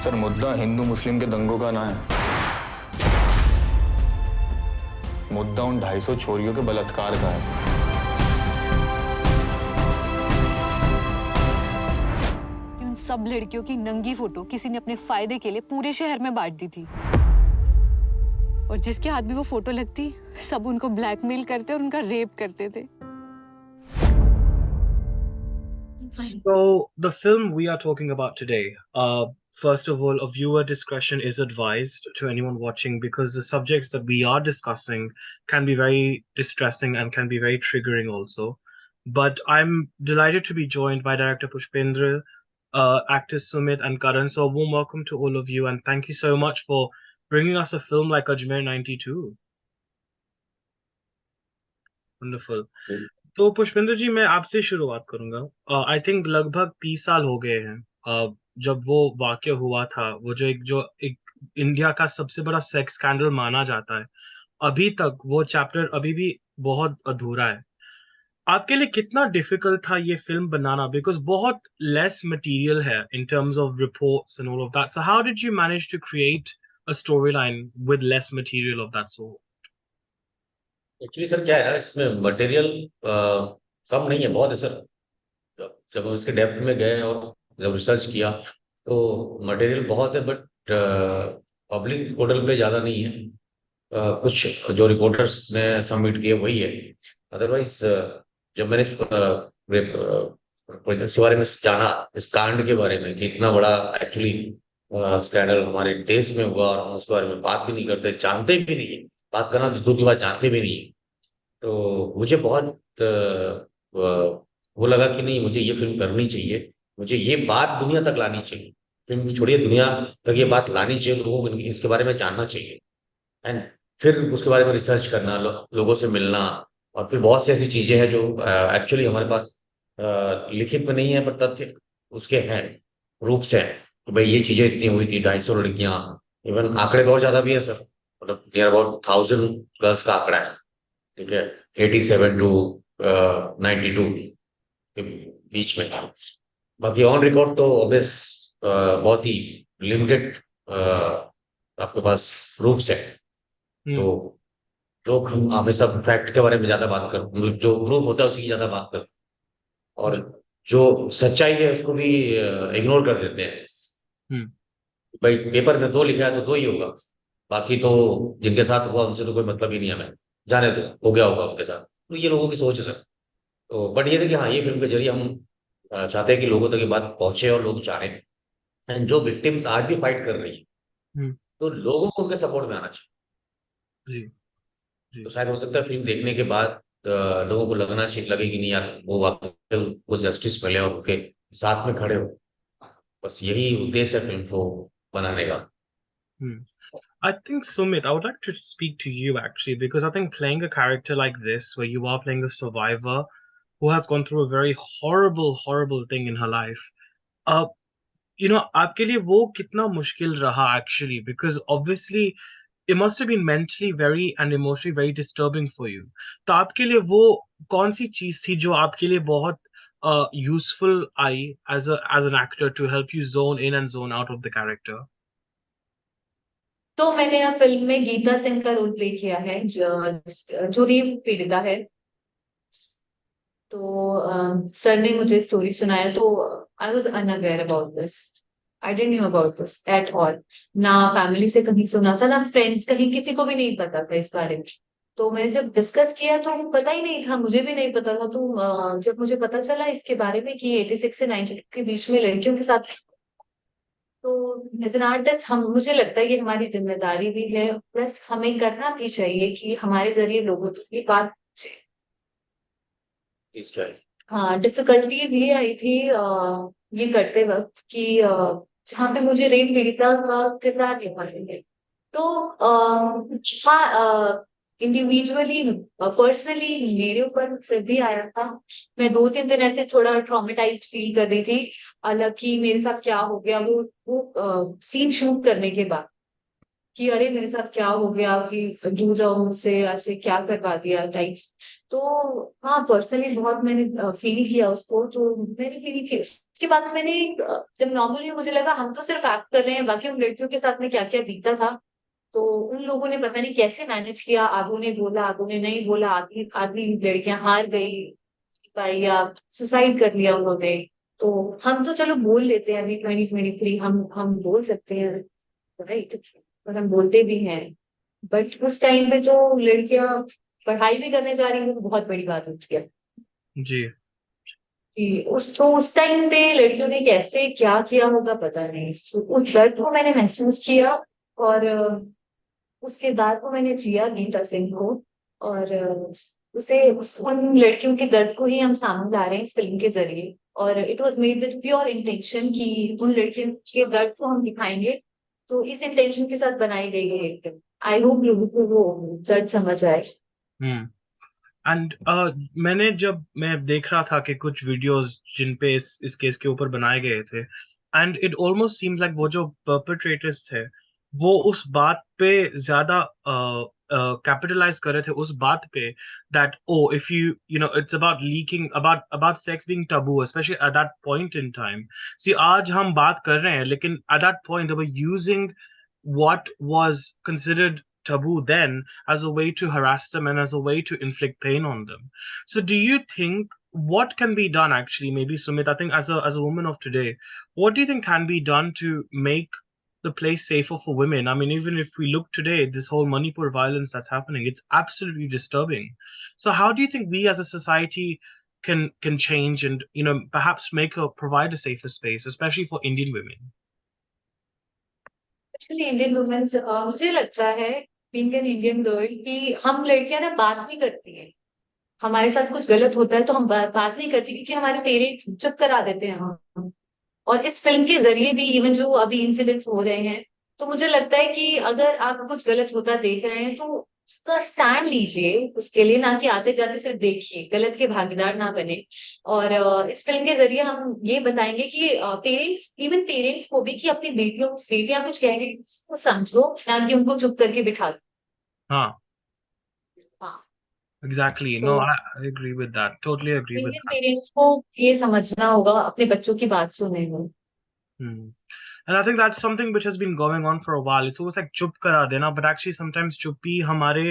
Sir मुद्दा हिंदू मुस्लिम के दंगों का ना है, मुद्दा उन 250 छोरियों के बलात्कार का है। कि उन सब लड़कियों की नंगी फोटो किसी ने अपने फायदे के लिए पूरे शहर में बांट दी थी, और जिसके हाथ भी वो फोटो लगती सब उनको ब्लैकमेल करते और उनका रेप करते थे। So, the film we are talking about today, first of all, a viewer discretion is advised to anyone watching because the subjects that we are discussing can be very distressing and can be very triggering also. But I'm delighted to be joined by director Pushpendra, actors Sumit and Karan. So, a warm welcome to all of you, and thank you so much for bringing us a film like Ajmer 92. Wonderful. तो पुष्पेंद्र जी, मैं आपसे शुरुआत करूंगा। I think लगभग 30 साल हो गए हैं जब वो वाक्य हुआ था, वो जो एक इंडिया का सबसे बड़ा सेक्स स्कैंडल माना जाता है। अभी तक वो चैप्टर अभी भी बहुत अधूरा है। आपके लिए कितना डिफिकल्ट था ये फिल्म बनाना, बिकॉज बहुत लेस मटेरियल है in terms of reports and all of that, so how did you manage to create a story line with less material of that so? Actually sir क्या है ना, इसमें material कम नहीं है, बहुत है सर। जब हम इसके डेप्थ में गए और जब रिसर्च किया तो मटेरियल बहुत है, बट पब्लिक पोर्टल पे ज़्यादा नहीं है। कुछ जो रिपोर्टर्स ने सबमिट किए वही है। अदरवाइज जब मैंने इसके बारे में जाना, इस कांड के बारे में कि इतना बड़ा एक्चुअली स्कैंडल हमारे देश में हुआ और हम उसके बारे में बात भी नहीं करते, जानते भी नहीं है। बात करना तो दूर की बात, जानते भी नहीं है। तो मुझे बहुत वो लगा कि नहीं, मुझे ये फिल्म करनी चाहिए, मुझे ये बात दुनिया तक लानी चाहिए। फिल्म की छोड़िए, दुनिया तक ये बात लानी चाहिए, लोगों को इसके बारे में जानना चाहिए। एंड फिर उसके बारे में रिसर्च करना, लोगों से मिलना, और फिर बहुत सी ऐसी चीजें हैं जो एक्चुअली हमारे पास लिखित में नहीं है, पर तथ्य उसके हैं, रूप से हैं कि भाई ये चीजें इतनी हुई थी, 250 लड़कियां। इवन आंकड़े तो और ज्यादा भी है सर, मतलब नियर अबाउट 1000 गर्ल्स का आंकड़ा है। ठीक है, 87 टू 92 के बीच में। बाकी ऑन रिकॉर्ड तो ऑब्वियस बहुत ही लिमिटेड आपके पास प्रूफ्स है। तो लोग हमेशा फैक्ट के बारे में ज्यादा बात कर, मतलब जो प्रूफ होता है उसी की ज्यादा बात कर, और जो सच्चाई है उसको भी इग्नोर कर देते हैं। भाई पेपर में 2 लिखा है तो 2 ही होगा, बाकी तो जिनके साथ हुआ उनसे तो कोई मतलब ही नहीं है, हमें जाने दो, हो गया होगा उनके साथ। तो ये लोगों की सोच है सर। तो बट ये था कि हाँ, ये फिल्म के जरिए हम चाहते हैं कि लोगों तक ये बात पहुंचे और लोग जाने। एंड जो विक्टिम्स आज भी फाइट कर रही है, तो लोगों को उनके सपोर्ट में आना चाहिए। जी, जी। तो शायद हो सकता है फिल्म देखने के बाद लोगों को लगना चाहिए, लगे कि नहीं यार, वो वाकई उनको जस्टिस मिले और उनके साथ में खड़े हो। बस यही उद्देश्य है फिल्म को बनाने का। I think, Sumit, I would like to speak to you actually, because I think playing a character like this, where you are playing a survivor who has gone through a very horrible, horrible thing in her life, uh, आपके लिए वो कितना मुश्किल रहा actually, because obviously it must have been mentally very and emotionally very disturbing for you. तो आपके लिए वो कौन सी चीज थी जो आपके लिए बहुत useful I as an actor to help you zone in and zone out of the character? तो मैंने यहाँ फिल्म में गीता सिंह का रोल प्ले किया है, जो रेप पीड़िता है। तो सर ने मुझे स्टोरी सुनाया तो I was unaware about this. I don't know about this at all. ना फैमिली से कहीं सुना था, ना फ्रेंड्स, कहीं किसी को भी नहीं पता था इस बारे में। तो मैंने जब डिस्कस किया तो पता ही नहीं था, मुझे भी नहीं पता था। तो जब मुझे पता चला इसके बारे में कि 86 से 92 के बीच में लड़कियों के साथ, तो एज एन आर्टिस्ट हम, मुझे लगता है कि हमारी जिम्मेदारी भी है, प्लस हमें करना भी चाहिए कि हमारे जरिए लोगों तक ये बात पहुंचे। हाँ, डिफिकल्टीज ये आई थी ये करते वक्त कि जहाँ पे मुझे रेप पीड़िता का किरदार निभाना है। तो हाँ, इंडिविजुअली पर्सनली मेरे ऊपर सिर भी आया था। मैं 2-3 दिन ऐसे थोड़ा ट्रॉमेटाइज्ड फील कर रही थी, अलग कि मेरे साथ क्या हो गया। वो सीन शूट करने के बाद कि अरे मेरे साथ क्या हो गया, कि दूर रहो मुझसे, ऐसे क्या करवा दिया टाइप्स। तो हाँ, पर्सनली बहुत मैंने फील किया उसको, तो मैंने फील किया उसके बाद मैंने जब नॉर्मली मुझे लगा हम तो सिर्फ एक्ट कर रहे हैं, बाकी उन लड़कियों के साथ में क्या क्या बीता था। तो उन लोगों ने पता नहीं कैसे मैनेज किया, आधों ने बोला आधों ने नहीं बोला, आधी आधी लड़कियां हार गई भाई, या सुसाइड कर लिया उन्होंने। तो हम तो चलो बोल लेते हैं, अभी 2023 हम बोल सकते हैं, राइट, और हम बोलते भी हैं। बट उस टाइम पे तो लड़कियां पढ़ाई भी करने जा रही है, तो बहुत बड़ी बात होती है जी। कि उस टाइम पे लड़कियों ने कैसे क्या किया होगा पता नहीं। तो उस दर्द को मैंने महसूस किया, और उस किरदार को मैंने जिया, गीता सिंह को। और उन लड़कियों के दर्द को ही हम सामने ला रहे हैं इस फिल्म के जरिए। और it was made with pure intention कि उन लड़कियों के दर्द को हम दिखाएंगे, तो इस इंटेंशन के साथ बनाई गई है ये फिल्म। आई होप लोगों को वो दर्द समझ आए। हम्म। एंड मैं देख रहा था कि कुछ वीडियोस जिन पे इस केस के ऊपर बनाए गए थे, and it almost seems like वो जो परपेट्रेटर्स थे वो उस बात पे ज्यादा कैपिटलाइज कर रहे थे, उस बात पे that oh if you know it's about leaking about sex being taboo, specially at that point in time. See आज हम बात कर रहे हैं, लेकिन at that point they were using what was considered taboo then as a way to harass them and as a way to inflict pain on them. So do you think what can be done actually, maybe Sumit, I think as a woman of today, what do you think can be done to make the place safer for women? I mean, even if we look today, this whole Manipur violence that's happening, it's absolutely disturbing. So how do you think we as a society can change and perhaps provide a safer space, especially for Indian women? Actually Indian womens, मुझे लगता है being an Indian girl कि हम लड़कियां ना बात नहीं करती हैं। हमारे साथ कुछ गलत होता है तो हम बात नहीं करती, क्योंकि हमारे पेरेंट्स चुप करा देते हैं हम। और इस फिल्म के जरिए भी इवन जो अभी इंसिडेंट्स हो रहे हैं, तो मुझे लगता है कि अगर आप कुछ गलत होता देख रहे हैं तो उसका स्टैंड लीजिए उसके लिए, ना कि आते जाते सिर्फ देखिए, गलत के भागीदार ना बने। और इस फिल्म के जरिए हम ये बताएंगे कि पेरेंट्स, इवन पेरेंट्स को भी, कि अपनी बेटियां कुछ कह रही हैं, उसको समझो, ना कि उनको चुप करके बिठा दो। हाँ, हाँ। exactly. So No, I agree with that. Totally agree with Indian that. Parents को ये समझना होगा अपने बच्चों की बात सुने में। Hmm. And I think that's something which has been going on for a while. It's almost like chup kara dena, but actually sometimes chuppi हमारे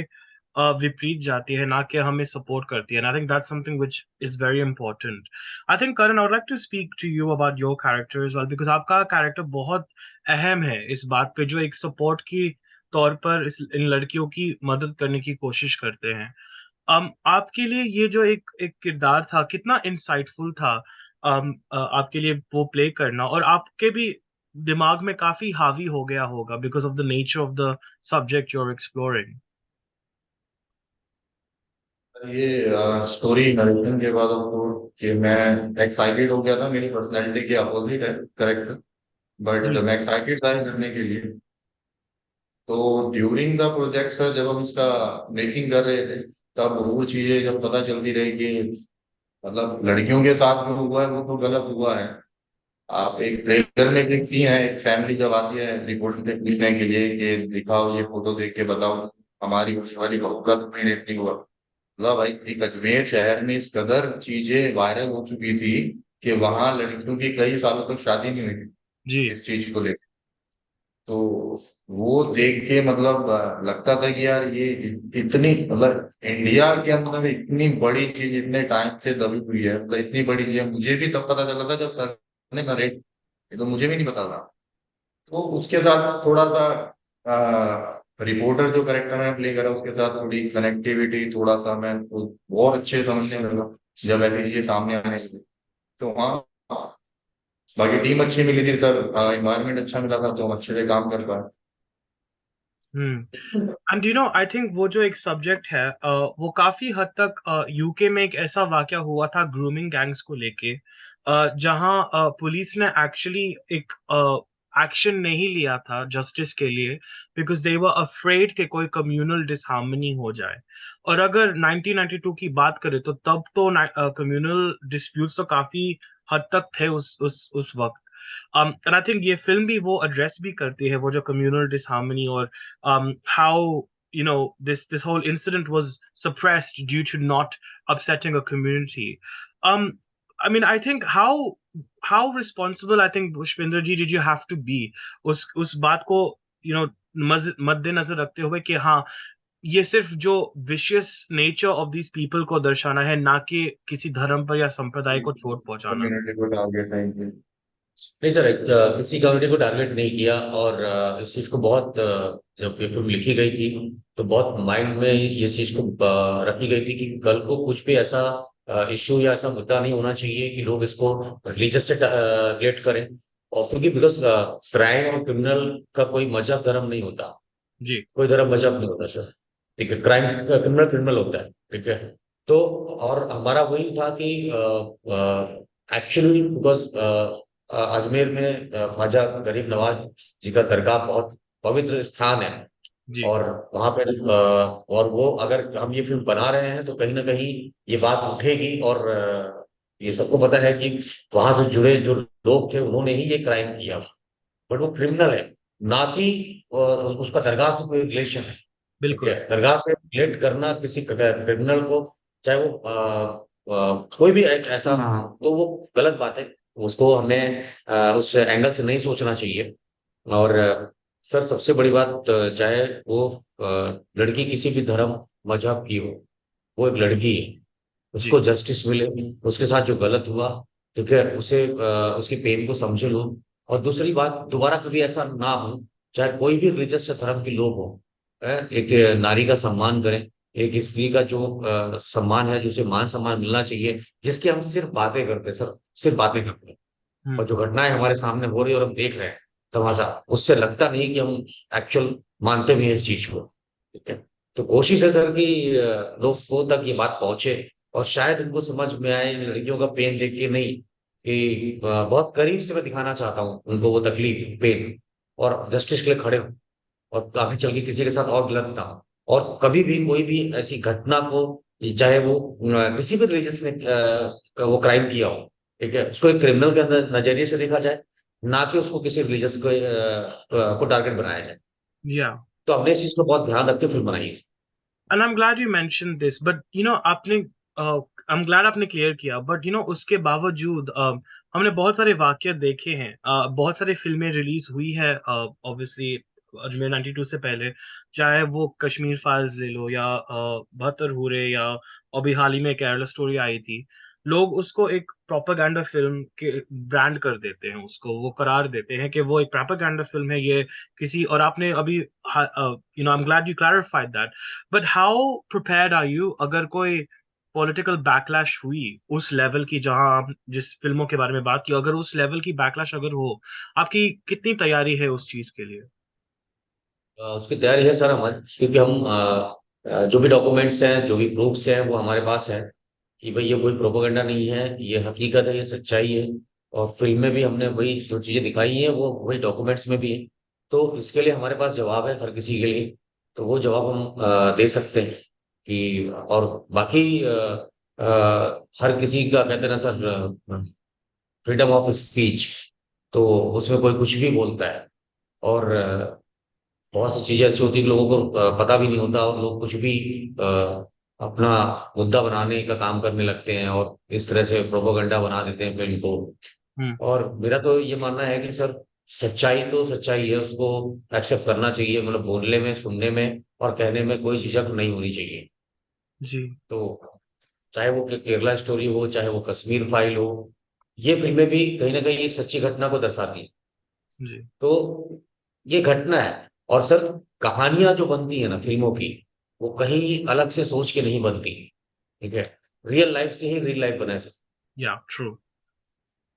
विपरीत जाती है, ना कि हमें support करती है. And I think that's something which is very important. I think Karan, I would like to speak to you about your character as well, because आपका character बहुत अहम है इस बात पे, जो एक support की तौर पर इन लड़कियों की मदद करने की कोशिश करते हैं। आपके लिए ये जो एक एक किरदार था, कितना इंसाइटफुल था आपके लिए वो प्ले करना, और आपके भी दिमाग में काफी हावी हो गया होगा because of the nature of the subject you are exploring. ये स्टोरी नरेशन के बाद आपको कि मैं एक्साइटेड हो गया था, मेरी पर्सनैलिटी के अपोजिट है करेक्ट। बट जी। जब मैं एक्साइटेड था करने के लिए, तो ड्यूरिंग द प्रोजेक्ट सर जब हम इसका मेकिंग कर रहे थे, तब वो चीजें जब पता चलती रही कि मतलब लड़कियों के साथ जो हुआ है वो तो गलत हुआ है। आप एक ट्रेलर में देखती हैं एक फैमिली जब आती है रिपोर्ट से पूछने के लिए कि दिखाओ ये फोटो देख के बताओ हमारी उस वाली बहू का तुम्हें रेप नहीं हुआ। मतलब भाई एक अजमेर शहर में इस कदर चीजें वायरल हो चुकी थी कि वहां लड़कियों की कई सालों तक शादी नहीं हुई जी। इस चीज को लेकर। तो वो देख के मतलब लगता था कि यार ये इतनी मतलब इंडिया के अंदर इतनी बड़ी चीज इतने टाइम से दबी हुई है, मतलब इतनी बड़ी चीज है। मुझे भी तब पता चला था जब सर ने नरेट, ये तो मुझे भी नहीं पता था। तो उसके साथ थोड़ा सा रिपोर्टर जो करेक्टर मैंने प्ले करा उसके साथ थोड़ी कनेक्टिविटी थोड़ा सा मैं तो बहुत अच्छे समझने लगा जब ऐसी चीजें सामने आने लगी। तो हाँ, बाकी टीम अच्छी मिली थी सर, इन्वायरमेंट अच्छा मिला था तो हम अच्छे से काम कर पाए। एंड आई थिंक वो जो एक सब्जेक्ट है वो काफी हद तक यूके में एक ऐसा वाकया हुआ था ग्रूमिंग गैंग्स को लेके, जहां पुलिस ने एक्चुअली एक एक्शन नहीं लिया था जस्टिस के लिए, बिकॉज दे वर अफ्रेड कि कोई कम्युनल डिसहार्मनी हो जाए। और अगर 1992 की बात करें तो तब तो कम्युनल डिस्प्यूट्स तो काफी हद तक थे उस वक्त। And I think ये film भी वो address भी करती है वो जो communal disharmony और how you know this whole incident was suppressed due to not upsetting a community. Um, I mean, I think how responsible I think Pushpinder ji did you have to be उस बात को you know मद्देनजर रखते हुए कि हाँ ये सिर्फ जो vicious nature of these people को दर्शाना है ना कि किसी धर्म पर या संप्रदाय को चोट पहुंचाना। कम्युनिटी को टारगेट नहीं किया। नहीं सर, किसी कम्युनिटी को टारगेट नहीं किया। और इस चीज को बहुत जब ये फिल्म लिखी गई थी तो बहुत माइंड में ये चीज को रखी गई थी कि कल को कुछ भी ऐसा इशू या ऐसा मुद्दा नहीं होना चाहिए कि लोग इसको रिलीजियस से रिलेट करें। और क्योंकि बिकॉज क्राइम और क्रिमिनल का कोई मजहब धर्म नहीं होता, जी कोई धर्म मजहब नहीं होता सर। ठीक है, क्राइम क्रिमिनल क्रिमिनल होता है। ठीक है, तो और हमारा वही था कि एक्चुअली बिकॉज अजमेर में ख्वाजा गरीब नवाज जी का दरगाह बहुत पवित्र स्थान है। जी और वहां पे और वो अगर हम ये फिल्म बना रहे हैं तो कहीं ना कहीं ये बात उठेगी। और ये सबको पता है कि वहां से जुड़े जो लोग थे उन्होंने ही ये क्राइम किया, बट वो क्रिमिनल है, ना कि उसका दरगाह से कोई रिलेशन है। ठीक बिल्कुल है, दरगाह से रिलेट करना किसी क्रिमिनल को, चाहे वो कोई भी ऐसा ना हो, तो वो गलत बात है। उसको हमें उस एंगल से नहीं सोचना चाहिए। और सर सबसे बड़ी बात, चाहे वो लड़की किसी भी धर्म मजहब की हो, वो एक लड़की है, उसको जस्टिस मिले, उसके साथ जो गलत हुआ, ठीक है, उसे उसकी पेन को समझ लो। और दूसरी बात, दोबारा कभी ऐसा ना हो, चाहे कोई भी रिलीजियस धर्म के लोग हो, एक नारी का सम्मान करें, एक स्त्री का जो सम्मान है, जो उसे मान सम्मान मिलना चाहिए, जिसकी हम सिर्फ बातें करते हैं सर, सिर्फ बातें करते हैं। और जो घटनाएं हमारे सामने हो रही है और हम देख रहे हैं तमाशा, उससे लगता नहीं कि हम एक्चुअल मानते भी हैं इस चीज को। ठीक है, तो कोशिश है सर कि लोगों तक ये बात पहुंचे और शायद उनको समझ में आए, लड़कियों का पेन देख के नहीं, कि बहुत करीब से मैं दिखाना चाहता हूँ उनको वो तकलीफ, पेन, और जस्टिस के लिए खड़े हो, और आगे चल के किसी के साथ और गलत ना हो। और कभी भी कोई भी ऐसी घटना को, चाहे वो किसी भी रिलीजियस ने वो क्राइम किया हो, ठीक है, उसको एक क्रिमिनल के अंदर नजरिए से देखा जाए, ना कि उसको किसी रिलीजियस को टारगेट बनाया जाए। या तो हमने इस चीज को बहुत ध्यान रखते फिल्म बनाई है। and I'm glad you mentioned this, but you know आपने I'm glad आपने क्लियर किया, but you know उसके बावजूद हमने बहुत सारे वाकये देखे हैं, बहुत सारी फिल्में रिलीज हुई है ऑब्वियसली अजमेर 92 से पहले, चाहे वो कश्मीर फाइल्स ले लो या 72 हूरे या अभी हाल ही में केरला स्टोरी आई थी। लोग उसको एक प्रोपेगेंडा फिल्म के ब्रांड कर देते हैं, उसको वो करार देते हैं कि वो एक प्रोपेगेंडा फिल्म है, ये किसी और आपने अभी you know I am glad you clarified that, but how prepared are you अगर कोई पॉलिटिकल बैकलैश हुई उस लेवल की, जहां आप जिस फिल्मों के बारे में बात की, अगर उस लेवल की बैकलैश अगर हो, आपकी कितनी तैयारी है उस चीज के लिए? उसकी तैयारी है सर हमारी, क्योंकि हम जो भी डॉक्यूमेंट्स हैं, जो भी प्रूफ्स हैं, वो हमारे पास है कि भाई ये कोई प्रोपोगंडा नहीं है, ये हकीकत है, ये सच्चाई है। और फिल्म में भी हमने वही जो चीजें दिखाई हैं वो वही डॉक्यूमेंट्स में भी है। तो इसके लिए हमारे पास जवाब है हर किसी के लिए, तो वो जवाब हम दे सकते हैं कि। और बाकी हर किसी का कहते हैं ना सर, फ्रीडम ऑफ स्पीच, तो उसमें कोई कुछ भी बोलता है। और बहुत सी चीजें ऐसी होती है कि लोगों को पता भी नहीं होता, और लोग कुछ भी अपना मुद्दा बनाने का काम करने लगते हैं और इस तरह से प्रोपोगंडा बना देते हैं फिल्म को। हम्म और मेरा तो ये मानना है कि सर सच्चाई तो सच्चाई है, उसको एक्सेप्ट करना चाहिए, मतलब बोलने में, सुनने में और कहने में कोई झिझक नहीं होनी चाहिए। जी तो चाहे वो केरला स्टोरी हो, चाहे वो कश्मीर फाइल हो, ये फिल्में भी कहीं ना कहीं एक सच्ची घटना को दर्शाती है। जी तो ये घटना है। और सर कहानियां जो बनती है ना फिल्मों की, वो कहीं अलग से सोच के नहीं बनती। ठीक है, रियल लाइफ से ही रियल लाइफ बनाए सर। या ट्रू।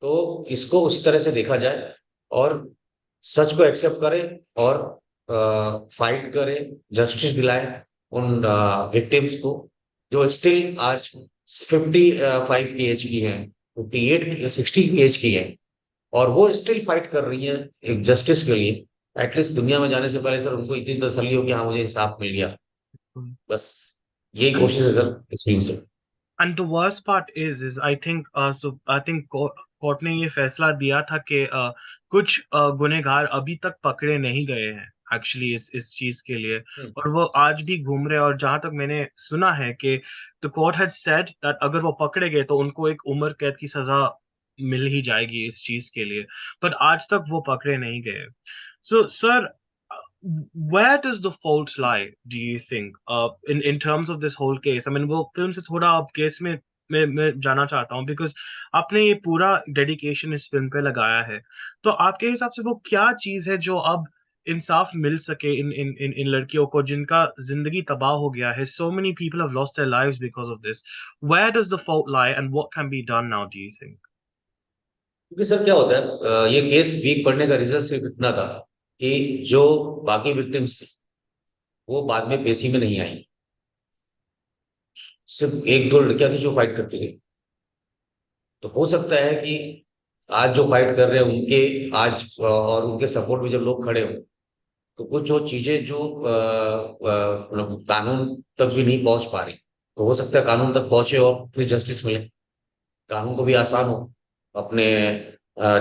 तो इसको उसी तरह से देखा जाए और सच को एक्सेप्ट करें और फाइट करें, जस्टिस दिलाएं उन विक्टिम्स को, जो स्टिल आज 55 की एज की है, 58 या 60 की एज की है, और वो स्टिल फाइट कर रही है एक जस्टिस के लिए। एटलीस्ट दुनिया में जाने से पहले सर उनको इतनी तसल्ली हो कि हाँ मुझे इंसाफ मिल गया। बस यही कोशिश है सर इस फिल्म से। And the worst part is I think so I think court ने ये फैसला दिया था कि कुछ गुनहगार अभी तक पकड़े नहीं गए हैं एक्चुअली इस चीज के लिए, हम्म, और वो आज भी घूम रहे हैं। और जहां तक मैंने सुना है कि the court had said that अगर वो पकड़े गए तो उनको एक उम्र कैद की सजा मिल ही जाएगी इस चीज के लिए, बट आज तक वो पकड़े नहीं गए। So sir, where does the fault lie, do you think, in terms of this whole case? I mean, वो फिल्म से थोड़ा अब केस में मैं जाना चाहता हूँ, बिकॉज आपने ये पूरा डेडिकेशन इस फिल्म पे लगाया है, तो आपके हिसाब से वो क्या चीज है जो अब इंसाफ मिल सके इन लड़कियों को जिनका जिंदगी तबाह हो गया है? So many people have lost their lives because of this. Where does the fault lie and what can be done now, do you think? क्योंकि सर क्या होता है, ये केस वीक पड़ने का रीजन सिर्फ इतना था कि जो बाकी विक्टिम्स थी वो बाद में पेशी में नहीं आई। सिर्फ एक दो लड़कियां थी जो फाइट करती थी। तो हो सकता है कि आज जो फाइट कर रहे हैं उनके आज और उनके सपोर्ट में जब लोग खड़े हो, तो कुछ जो चीजें जो मतलब कानून तक भी नहीं पहुंच पा रही, तो हो सकता है कानून तक पहुंचे और फिर जस्टिस मिले, कानून को भी आसान हो अपने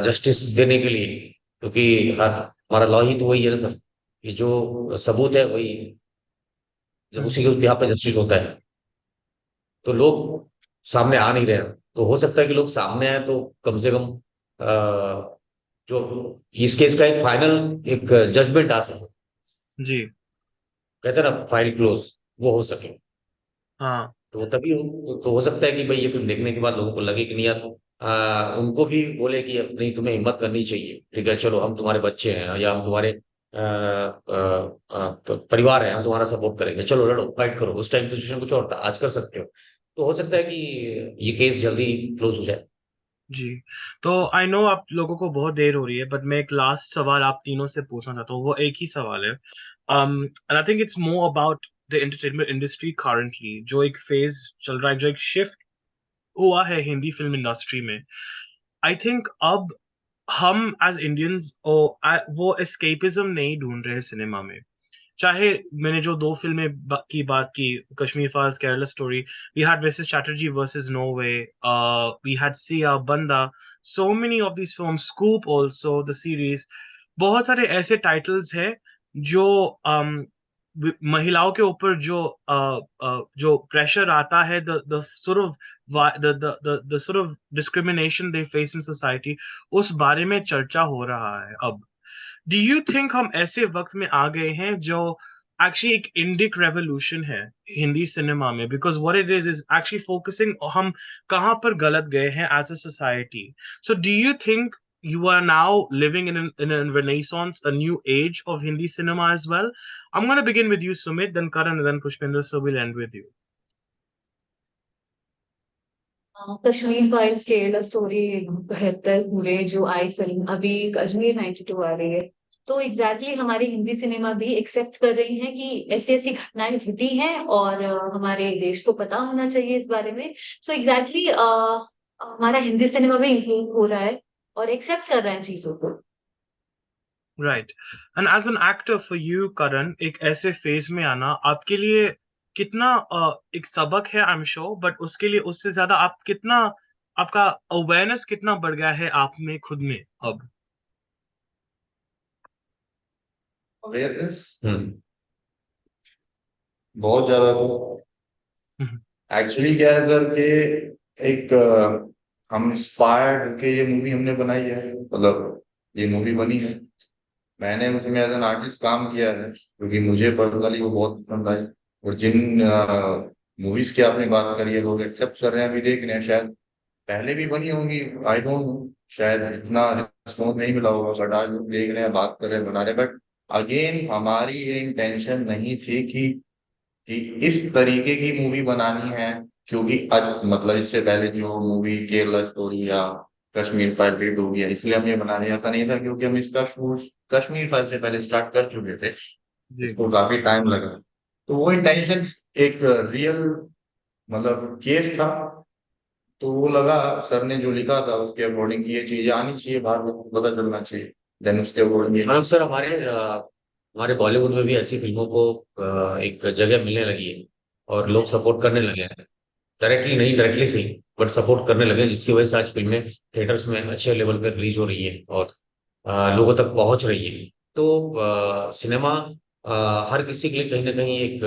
जस्टिस देने के लिए। क्योंकि हर हमारा लॉ ही तो वही है ना सर, कि जो सबूत है वही, जब उसी के यहाँ पे जस्टिस होता है। तो लोग सामने आ नहीं रहे हैं, तो हो सकता है कि लोग सामने आए तो कम से कम जो इस केस का एक फाइनल एक जजमेंट आ सके, जी। कहते हैं ना फाइल क्लोज, वो हो सके। हाँ। तो तभी तो हो सकता है कि भाई ये फिल्म देखने के बाद लोगों को लगे कि नहीं यार, उनको भी बोले कि नहीं तुम्हें हिम्मत करनी चाहिए, ठीक है चलो हम तुम्हारे बच्चे हैं या हम तुम्हारे परिवार है, हम तुम्हारा सपोर्ट करेंगे, चलो लड़ो फाइट करो। उस टाइम सिचुएशन कुछ और था, आज कर सकते हो। तो हो सकता है कि ये केस जल्दी क्लोज हो जाए। जी। तो आई नो आप लोगों को बहुत देर हो रही है, बट मैं एक लास्ट सवाल आप तीनों से पूछना चाहता हूँ, वो एक ही सवाल है। And I think it's more about the entertainment industry currently, जो एक फेज चल रहा है, जो एक शिफ्ट हुआ है हिंदी फिल्म इंडस्ट्री में। आई थिंक अब हम एज इंडियंस वो एस्केपिज्म नहीं ढूंढ रहे सिनेमा में। चाहे मैंने जो दो फिल्में की बात की, Kashmir Files, Kerala Story, we had Mrs Chatterjee versus Norway, we had Siya, Banda, so many of these films, Scoop also the series, बहुत सारे ऐसे टाइटल्स हैं जो महिलाओं के ऊपर जो प्रेशर आता है, the sort of the sort of discrimination they face in society, उस बारे में चर्चा हो रहा है अब। डू यू थिंक हम ऐसे वक्त में आ गए हैं जो एक्चुअली एक इंडिक रेवोल्यूशन है हिंदी सिनेमा में? Because what it is actually focusing हम कहाँ पर गलत गए हैं as a society. So do you think you are now living in a renaissance, a new age of Hindi cinema as well? I'm going to begin with you, Sumit, then Karan, and then Pushpinder, so we'll end with you. Kashmir Files, Kerala story, 72 पूरे जो आई film, अभी कश्मीर 92 आ रही है, तो exactly हमारी Hindi cinema भी accept कर रही है कि ऐसी ऐसी घटनाएं होती हैं और हमारे देश को पता होना चाहिए इस बारे में। सो एग्जैक्टली हमारा हिंदी सिनेमा भी इम्प्रूव हो रहा है और एक्सेप्ट कर रहे हैं चीजों को। Right. And as an actor for you, Karan, एक ऐसे फेज में आना आपके लिए कितना एक सबक है, आई एम श्योर, बट उसके लिए उससे ज्यादा आप कितना, आपका अवेयरनेस कितना बढ़ गया है आप में खुद में अब? अवेयरनेस हम्म। बहुत ज्यादा। हम्म। एक्चुअली क्या है सर कि एक हम इंस्पायर्ड होके ये मूवी हमने बनाई है, मतलब ये मूवी बनी है, मैंने उसमें एज एन आर्टिस्ट काम किया है, क्योंकि मुझे पर्सनली वो बहुत पसंद आई। और जिन मूवीज की आपने बात करी है लोग एक्सेप्ट कर रहे हैं, अभी देख रहे हैं, शायद पहले भी बनी होंगी, आई डोंट नो, शायद इतना रिस्पॉन्स नहीं मिला होगा, बट आज लोग देख रहे हैं, बात कर रहे हैं, बना रहे हैं। बट अगेन हमारी ये इंटेंशन नहीं थी कि इस तरीके की मूवी बनानी है, क्योंकि मतलब इससे पहले जो मूवी केरला स्टोरी या कश्मीर फाइल हिट हो गया इसलिए हम ये बना रहे हैं, ऐसा नहीं था, क्योंकि हम इसका शूट कश्मीर फाइल से पहले स्टार्ट कर चुके थे, जी। इसको काफी टाइम लगा। तो वो इंटेंशन एक रियल मतलब केस था, तो वो लगा सर ने जो लिखा था उसके अकॉर्डिंग की ये चीजें आनी चाहिए बाहर, पता चलना चाहिए, देन उसके अकॉर्डिंग। मतलब सर हमारे बॉलीवुड में भी ऐसी फिल्मों को एक जगह मिलने लगी है और लोग सपोर्ट करने लगे हैं। डायरेक्टली नहीं, डायरेक्टली सही, बट सपोर्ट करने लगे, जिसकी वजह से आज फिल्में थिएटर्स में अच्छे लेवल पर रिलीज हो रही है और लोगों तक पहुंच रही है। तो सिनेमा हर किसी के लिए कहीं ना कहीं एक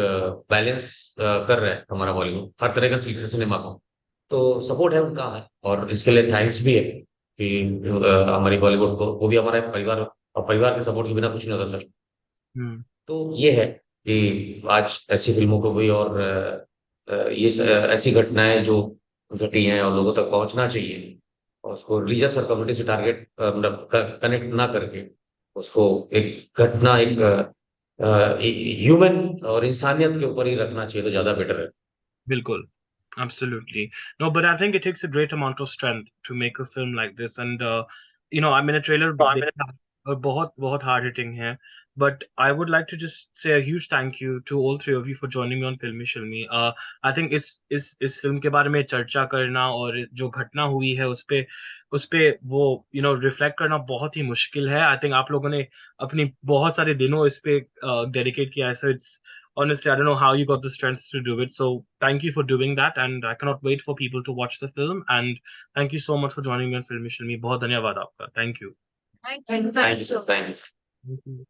बैलेंस कर रहा है हमारा बॉलीवुड, हर तरह का सिनेमा को। तो सपोर्ट है उनका है, और इसके लिए थैंक्स भी है कि हमारी बॉलीवुड को, वो भी हमारा परिवार, और परिवार के सपोर्ट के बिना कुछ नहीं होता सर। Hmm. तो ये है कि आज ऐसी फिल्मों को भी, और ऐसी घटनाएं जो घटी हैं और लोगों तक पहुंचना चाहिए, और उसको रिलीजियस और कम्युनिटी से टारगेट मतलब कनेक्ट ना करके उसको एक घटना, एक ह्यूमन और इंसानियत के ऊपर ही रखना चाहिए, तो ज्यादा बेटर है। Bilkul. Absolutely. No, but I think it takes a great amount of strength to make a film like this. And, I mean, a trailer, बहुत hard hitting है. But I would like to just say a huge thank you to all three of you for joining me on Filmi Shilmi. I think इस film के बारे में चर्चा करना और जो घटना हुई है उस पे वो रिफ्लेक्ट करना बहुत ही मुश्किल है. आई थिंक आप लोगों ने अपनी बहुत सारे दिनों इस पे डेडिकेट किया है. So it's honestly, I don't know how you got the strength to do it. So thank you for doing that, and I cannot wait for people to watch the film. And thank you so much for joining me on Filmi Shilmi. बहुत धन्यवाद आपका. Thank you. Thank you. Thank you sir, thank you. Thank you.